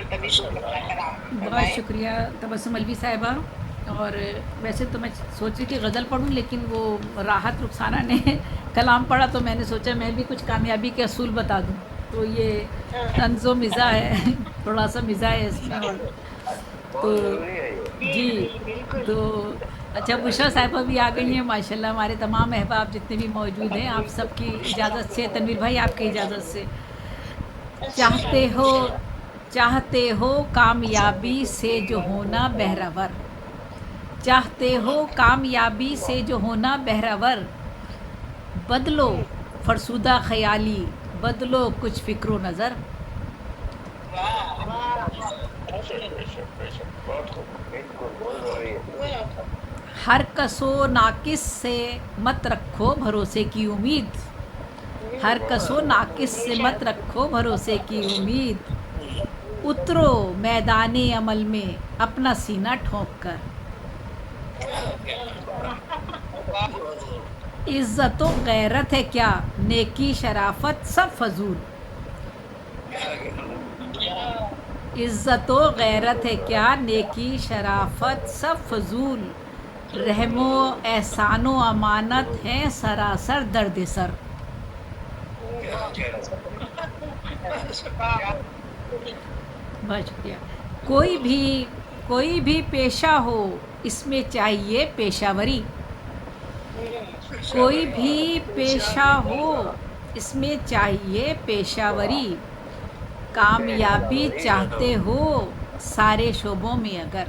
बहुत शुक्रिया तबस्सुम अलवी साहिबा। और वैसे तो मैं सोच रही थी गज़ल पढ़ूं, लेकिन वो राहत रुखसाना ने कलाम पढ़ा तो मैंने सोचा मैं भी कुछ कामयाबी के असूल बता दूं। तो ये तंज़ो मिज़ा है थोड़ा सा मिज़ा है इसमें। और तो जी, तो अच्छा, बुशरा साहिबा भी आ गई हैं माशाल्लाह। हमारे तमाम अहबाब जितने भी मौजूद हैं, आप सबकी इजाज़त से, तनवीर भाई आपकी इजाज़त से, चाहते हो चाहते हो कामयाबी से जो होना बहरावर, चाहते हो कामयाबी से जो होना बहरावर, बदलो फरसुदा ख्याली, बदलो कुछ फ़िक्र नज़र। हर कसो नाकिस से मत रखो भरोसे की उम्मीद, हर कसो नाकिस से मत रखो भरोसे की उम्मीद, उतरो मैदाने अमल में अपना सीना ठोंक कर। इज़्ज़त व गैरत है क्या, नेकी शराफत सब फजूल, इज़्ज़त व गैरत है क्या, नेकी शराफत सब फजूल, रहमो एहसानो अमानत है सरासर दर्द सर। बहुत शुक्रिया। कोई भी पेशा हो इसमें चाहिए पेशावरी, कोई भी पेशा हो इसमें चाहिए पेशावरी, कामयाबी चाहते हो सारे शोबों में अगर,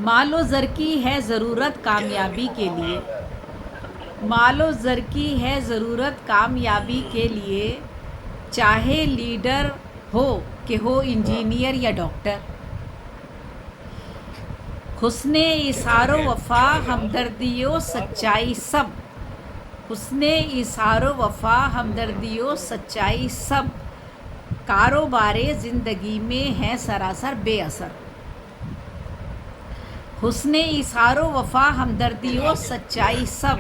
मालो ज़र की है ज़रूरत कामयाबी के लिए, मालो ज़र की है ज़रूरत कामयाबी के लिए, चाहे लीडर हो कि हो इंजीनियर या डॉक्टर, हुस्ने इसारो वफ़ा हमदर्दियों सच्चाई सब, हुस्ने इसारो वफ़ा हमदर्दियों सच्चाई सब, कारोबारे ज़िंदगी में है सरासर बेअसर। हुस्ने इसारो वफ़ा हमदर्दियों सच्चाई सब,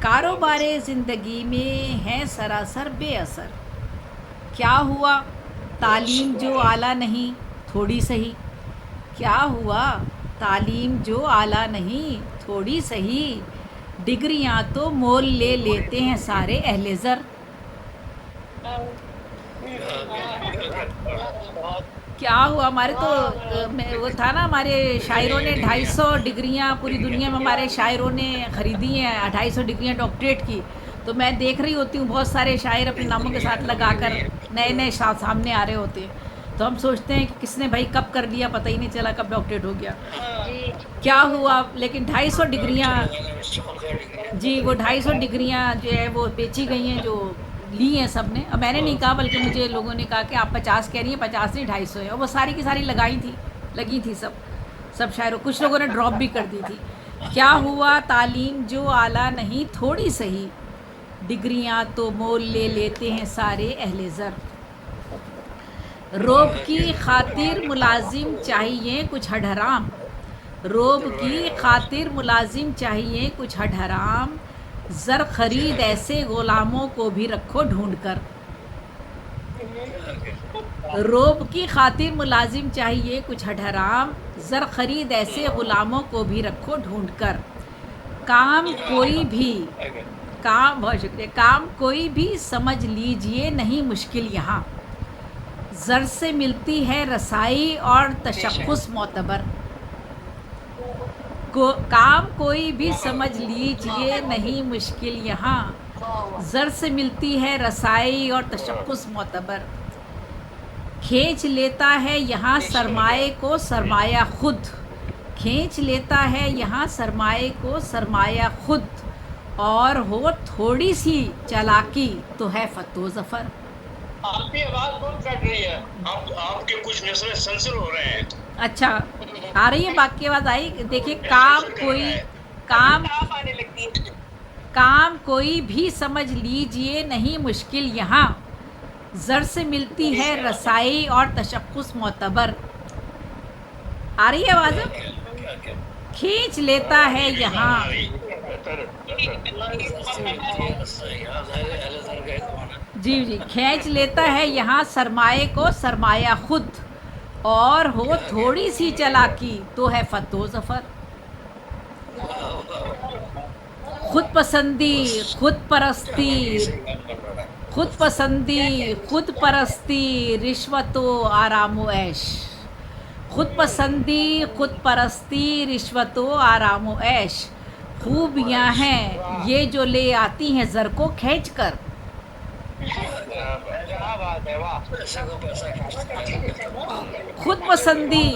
कारोबारे ज़िंदगी में है सरासर बेअसर। क्या हुआ तालीम जो आला नहीं थोड़ी सही, क्या हुआ तालीम जो आला नहीं थोड़ी सही, डिग्रियां तो मोल ले लेते हैं सारे अहले ज़र। क्या हुआ हमारे तो वो था ना, हमारे शायरों ने 250 डिग्रियां पूरी दुनिया में हमारे शायरों ने ख़रीदी हैं, 250 डिग्रियां डॉक्टरेट की। तो मैं देख रही होती हूँ बहुत सारे शायर अपने नामों के साथ लगाकर नए नए सामने आ रहे होते हैं। तो हम सोचते हैं कि किसने भाई कब कर लिया, पता ही नहीं चला कब डॉक्टरेट हो गया। क्या हुआ, लेकिन 250 डिग्रियां, जी वो 250 डिग्रियां जो है वो बेची गई हैं, जो ली हैं सब ने। अब मैंने नहीं कहा, बल्कि मुझे लोगों ने कहा कि आप 50 कह रही हैं, 50 नहीं 250 है। और वो सारी की सारी लगी थी सब शायरों, कुछ लोगों ने ड्रॉप भी कर दी थी। क्या हुआ तालीम जो आला नहीं थोड़ी सही, डिग्रियां तो मोल ले लेते हैं सारे अहले ज़र। रोब की खातिर मुलाजिम चाहिए कुछ हडहराम, रोब की खातिर मुलाजिम चाहिए कुछ हडहराम, ज़र खरीद ऐसे ग़ुलामों को भी रखो ढूंढ कर। रोब की खातिर मुलाजिम चाहिए कुछ हडहराम, ज़र खरीद ऐसे ग़ुलामों को भी रखो ढूंढ कर, काम कोई भी काम बहुत शुक्रिया, काम कोई भी समझ लीजिए नहीं मुश्किल यहाँ, ज़र से मिलती है रसाई और तशख़्ख़ुस मोतबर, काम कोई भी समझ लीजिए नहीं मुश्किल यहाँ, ज़र से मिलती है रसाई और तशख़्ख़ुस मोतबर, खींच लेता है यहाँ सरमाए को सरमाया खुद, खींच लेता है यहाँ सरमाए को सरमाया खुद, और हो थोड़ी सी चालाकी तो है फतो ज़फ़र। आपकी आवाज बहुत कट रही है, आपके कुछ नस्लें सेंसर हो रहे हैं। अच्छा, आ रही है, बाकी आवाज़ आई। देखिए, काम कोई भी समझ लीजिए नहीं मुश्किल यहाँ, ज़र से मिलती है रसाई और तशख़्ख़ुस मोतबर। आ रही है आवाज़? खींच लेता है यहाँ। जी जी, खींच लेता है यहाँ सरमाए को सरमाया खुद, और हो थोड़ी सी चालाकी तो है फतो जफर। खुद पसंदी, खुद परस्ती, खुद पसंदी, खुद परस्ती, रिश्वतो आरामो ऐश। खुद पसंदी, खुद परस्ती, रिश्वतो आरामो ऐश, खूबियाँ हैं ये जो ले आती हैं ज़र को खींच कर। क्या बात है, वाह। पैसे को पैसा खींचता है। खुद पसंदी,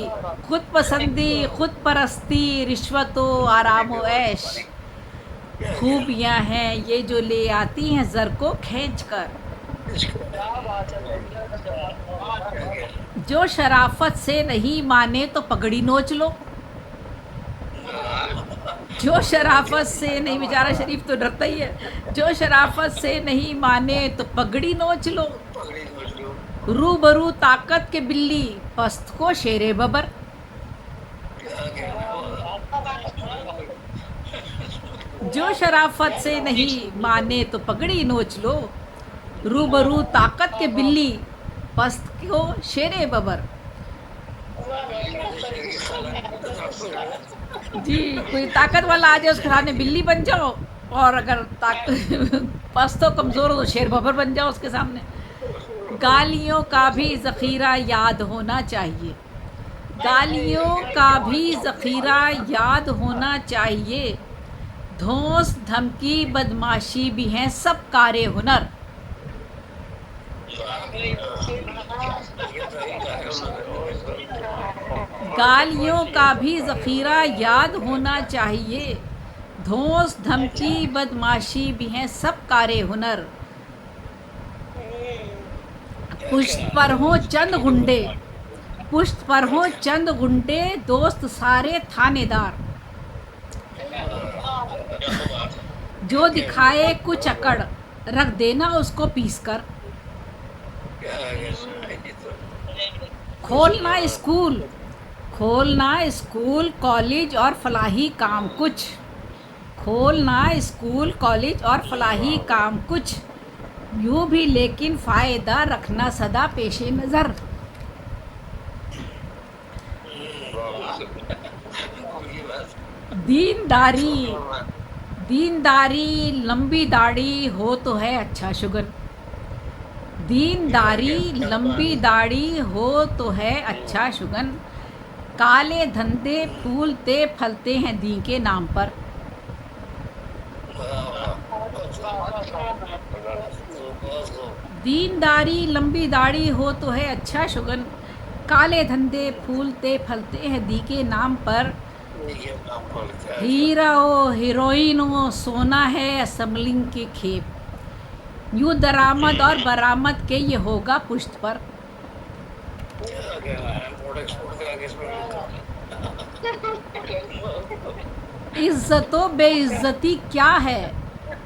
खुद पसंदी, खुद परस्ती, रिश्वतो आरामो ऐश, खूबियाँ हैं ये जो ले आती हैं ज़र को खींच कर। क्या बात है। जो शराफत से नहीं माने तो पगड़ी नोच लो। जो शराफत से नहीं, बेचारा शरीफ तो डरता ही है, जो शराफत से नहीं माने तो पगड़ी नोच लो। रूबरू ताकत के बिल्ली, पस्त को शेरे बबर। जो शराफत से नहीं माने तो पगड़ी नोच लो, रूबरू ताकत के बिल्ली, पस्त को शेरे बबर। जी, कोई ताकत वाला आ जाए उसके सामने बिल्ली बन जाओ, और अगर पस्त हो कमज़ोर हो तो शेर बबर बन जाओ उसके सामने। गालियों का भी ज़ख़ीरा याद होना चाहिए, गालियों का भी ज़ख़ीरा याद होना चाहिए, धौंस धमकी बदमाशी भी हैं सब कारे हुनर। गालियों का भी ज़ख़ीरा याद होना चाहिए, धौंस धमकी बदमाशी भी हैं सब कारे हुनर। पुश्त पर हों चंद गुंडे, पुश्त पर हों चंद गुंडे, दोस्त सारे थानेदार, जो दिखाए कुछ अकड़ रख देना उसको पीस कर। खोलना स्कूल, खोलना स्कूल कॉलेज और फलाही काम कुछ, खोलना स्कूल कॉलेज और फलाही काम कुछ, यूँ भी लेकिन फ़ायदा रखना सदा पेशे नज़र। दीनदारी, दीनदारी लंबी दाढ़ी हो तो है अच्छा शुगन, दीनदारी लंबी दाढ़ी हो तो है अच्छा शुगन, काले धंधे फूलते फलते हैं दी के नाम पर। दीनदारी लंबी दाढ़ी हो तो है अच्छा शुगन, काले धंधे फूलते फलते हैं दी के नाम पर। हीरा हो हीरोइन हो सोना है असम्बलिंग के खेप, यूँ दरामद और बरामद के ये होगा पुश्त पर। इज्जतो बेइज्जती क्या है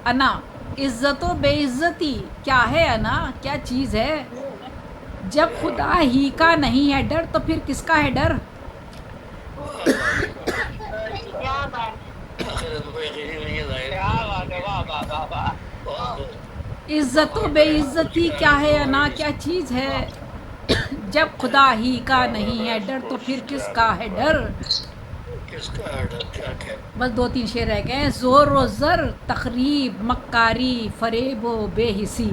अना, इज्जतो बेइज्जती क्या है अना, क्या चीज़ है, जब खुदा ही का नहीं है डर तो फिर किसका है डर। इज्जतो बेइज्जती क्या है अना, क्या चीज़ है, जब खुदा ही का नहीं है डर तो फिर किसका है डर। बस 2-3 शेर रह गए। ज़ोर व ज़र तकरीब मक्कारी फ़रेब व बेहिसी,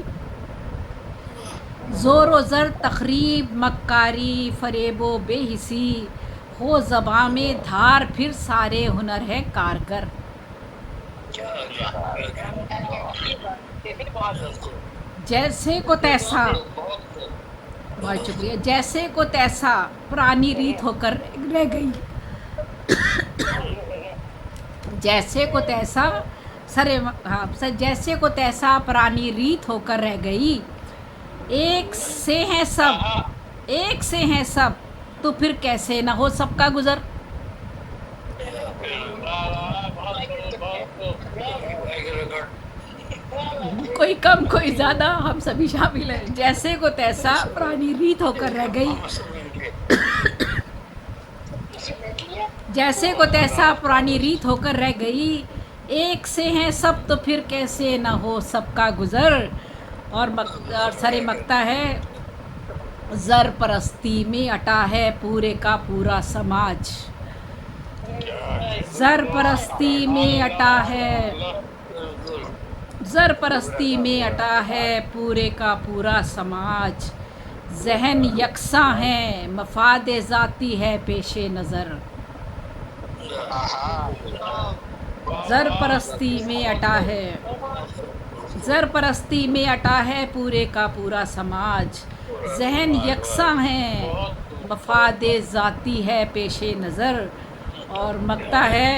ज़ोर व ज़र तकरीब मक्कारी फ़रेब व बेहिसी, हो ज़बां में धार फिर सारे हुनर है कारगर। जैसे को तैसा, बहुत शुक्रिया, जैसे को तैसा पुरानी रीत होकर रह गई, जैसे को तैसा सरे, हाँ सर, जैसे को तैसा पुरानी रीत होकर रह गई, एक से हैं सब, एक से हैं सब तो फिर कैसे ना हो सबका गुजर। कोई कम कोई ज़्यादा हम सभी शामिल हैं। जैसे को तैसा पुरानी रीत होकर रह गई, जैसे को तैसा पुरानी रीत होकर रह गई, एक से हैं सब तो फिर कैसे ना हो सबका गुजर, और सरे मकता है, ज़र परस्ती में अटा है पूरे का पूरा समाज। ज़र परस्ती में अटा है, ज़र परस्ती में अटा है पूरे का पूरा समाज। जहन यकसा है, मफाद ज़ाती है पेशे नज़र। ज़र परस्ती में अटा है, ज़र परस्ती में अटा है पूरे का पूरा समाज। जहन यकसा है, मफाद ज़ाती है पेशे नज़र। और मकता है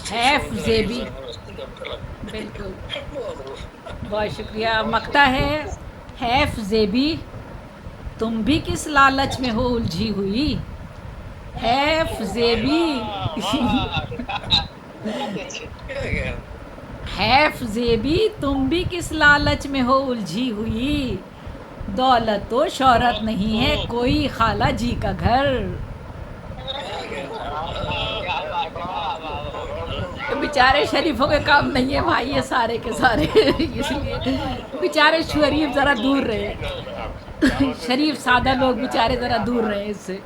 हैफ ज़ेबी, बिल्कुल, बहुत शुक्रिया। मकता है हैफ ज़ेबी, तुम भी किस लालच में हो उलझी हुई। हैफ ज़ेबी हैफ ज़ेबी, तुम भी किस लालच में हो उलझी हुई। दौलत तो शोहरत नहीं है कोई खाला जी का घर। तो बेचारे शरीफों के काम नहीं है भाई ये सारे के सारे इसलिए बेचारे शरीफ ज़रा दूर रहे शरीफ सादा लोग बेचारे ज़रा दूर रहे इससे।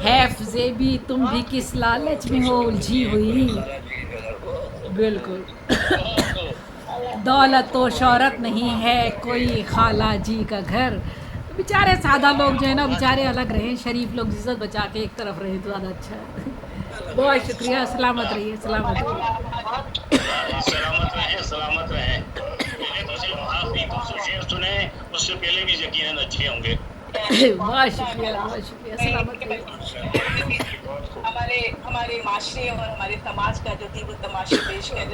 हैफ ज़ेबी, तुम भी किस लालच में हो उलझी हुई। बिल्कुल दौलत तो शोहरत नहीं है कोई खाला जी का घर। बेचारे सादा लोग जो है ना बेचारे अलग रहे, शरीफ लोग इज्जत बचा के एक तरफ रहे तो ज़्यादा अच्छा है। बहुत शुक्रिया, सलामत रहिए, सलामत रहिए। सलामत रहे, सलामत रहे। मैंने तो सिर्फ आखिरी 200 शेर सुने, उससे पहले भी यकीनन अच्छे होंगे। बहुत शुक्रिया, बहुत शुक्रिया, सलामत रहिए। हमारे हमारे माशरे और हमारे समाज का जो थी वो तमाशे पेश कर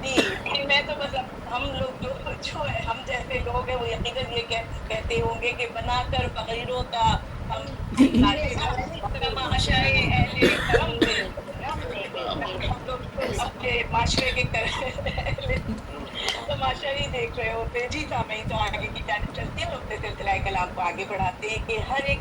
नहीं, मैं तो बस हम लोग जो है हम जैसे लोग हैं वो यकीनन ये कहते होंगे कि बनाकर फकीरों का हम तमाशाए अहले करम थे, हम लोग अपने माशरे के तमाशा ही देख रहे होते। जी सामईन, तो आगे की जानिब चलते हैं और अपने सिलसिला कलाम को आगे बढ़ाते हैं कि हर एक